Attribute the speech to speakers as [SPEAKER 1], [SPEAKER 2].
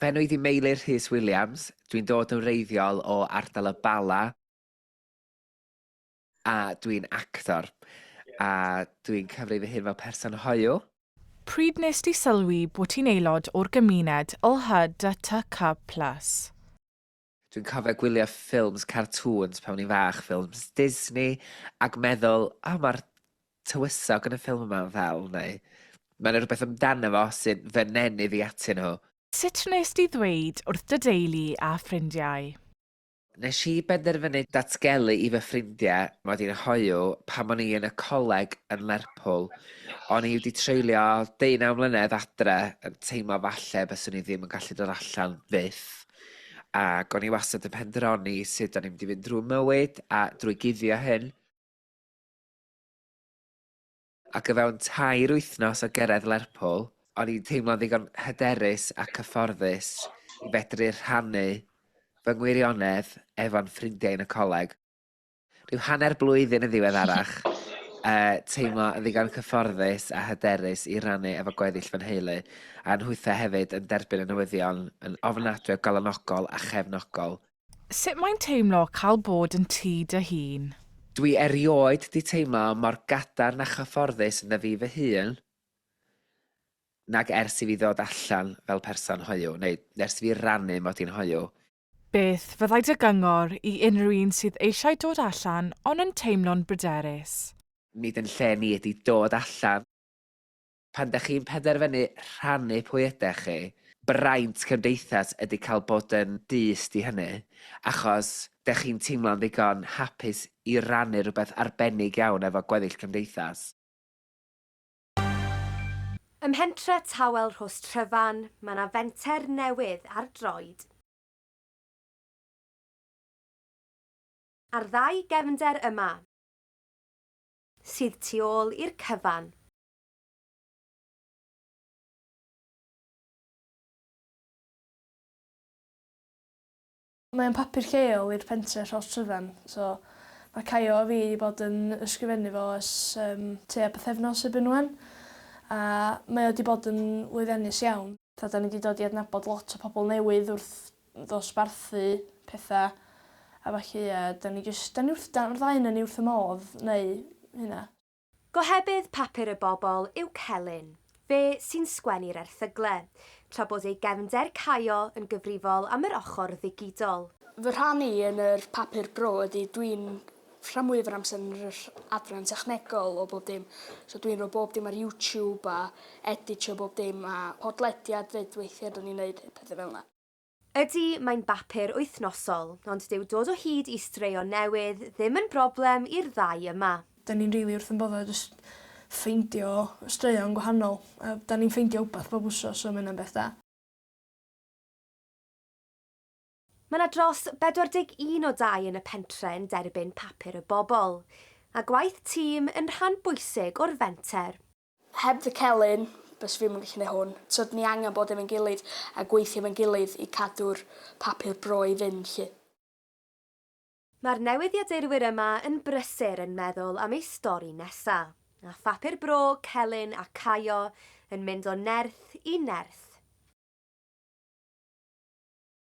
[SPEAKER 1] Fenwyd I Meilir Rhys Williams, dwi'n dod yn wreiddiol o ardal y Bala, a dwi'n actor, a dwi'n cyfri fy hun fel person hoyw.
[SPEAKER 2] Pryd wnest ti sylwi bod ti'n aelod o'r gymuned LHDT+.
[SPEAKER 1] Dwi'n cofio gwylio ffilms cartoons pan o'n i'n fach, ffilms Disney, ac meddwl, mae'r tywysog yn y ffilm yma'n fel, neu mae'n rhywbeth amdano fo sy'n fy nenu fi atyn nhw.
[SPEAKER 2] Sut wnest ti ddweud wrth dy deulu a ffrindiau?
[SPEAKER 1] Nes I benderfynu datgelu I fy ffrindiau mod i'n hoyw pan o'n I yn y coleg yn Lerpwl. O'n I wedi treulio 19 mlynedd adre yn teimlo falle byswn I ddim yn gallu dod allan fyth. Ac o'n I wastad yn penderfynu sut o'n i'n mynd I fynd drwy mywyd a drwy guddio hyn. Ac o fewn 2 wythnos o gyrraedd Lerpwl, o'n i'n teimlo'n ddigon hyderus a cyfforddus I fedru rhannu fy ngwirionedd efo'n ffrindiau yn y coleg. Rhyw hanner blwyddyn yn ddiweddarach, teimlo yn ddigon cyfforddus a hyderus I rannu efo gweddill fy nheulu, a'n nhwytha hefyd yn derbyn y newyddion yn ofnadwy o galonogol a chefnogol.
[SPEAKER 2] Sut mae'n teimlo cael bod yn tŷ dy hun?
[SPEAKER 1] Dwi erioed di teimlo mor gadarn a chyfforddus yn y fi fy hun, nag ers I fi ddod allan fel person hoyw, neu ers I fi rannu mod i'n hoyw.
[SPEAKER 2] Beth fyddai dy gyngor I unrhyw un sydd eisiau dod allan ond yn teimlo'n bryderus?
[SPEAKER 1] Nid yn lle ni ydi dod allan. Pan dych chi'n penderfynu rhannu pwy ydych chi, braint cymdeithas ydy cael bod yn dyst I hynny, achos dych chi'n teimlo'n ddigon hapus I rannu rhywbeth arbennig iawn efo gweddill cymdeithas.
[SPEAKER 3] Ym mhentre tawel Rhostryfan, mae yna fenter newydd ar droed. Ar 2 gefnder yma, sydd tu ôl i'r cyfan.
[SPEAKER 4] Mae'n papur lleol i'r pentre Rhostryfan, so mae Caio a fi wedi bod yn ysgrifennu fo ys tua pythefnos erbyn ŵan. A mae wedi bod yn lwyddiannus iawn. Da ni wedi dod I adnabod lot o pobl newydd wrth ddosbarthu pethau. A felly, da ni wrth y modd neu hynna.
[SPEAKER 3] Gohebydd papur y bobl yw Celyn, fe sy'n sgwennu'r erthyglau, tra bod ei gefnder Caio yn gyfrifol am yr ochr ddigidol.
[SPEAKER 4] Fy rhan I yn yr papur bro ydy dwi'n rhan mwyaf o'r amser yn yr adran technegol o bob dim. So dwi'n rhoi bob dim ar YouTube a editio bob dim a podlediad fyd weithiau da ni'n neud pethau fel yna.
[SPEAKER 3] Ydy mae'n bapur wythnosol, ond dyw dod o hyd I straeon newydd ddim yn broblem i'r 2 yma.
[SPEAKER 4] Da ni'n rili wrth yn boddau jyst ffeindio straeon gwahanol. Da ni'n ffeindio wbath bob wsos so mynd yn beth da.
[SPEAKER 3] Mae yna dros 41 o 2 yn y pentre yn derbyn papur y bobl, a gwaith tîm yn rhan bwysig o'r fenter.
[SPEAKER 4] Heb dy Celyn, bys fi'n mynd gallu neud hwn. So ni angen bod efo'n gilydd a gweithio efo'n gilydd I cadw'r papur bro I fynd lle.
[SPEAKER 3] Mae'r newyddiadurwyr yma yn brysur yn meddwl am ei stori nesa, a phapur bro, Celyn a Caio yn mynd o nerth I nerth.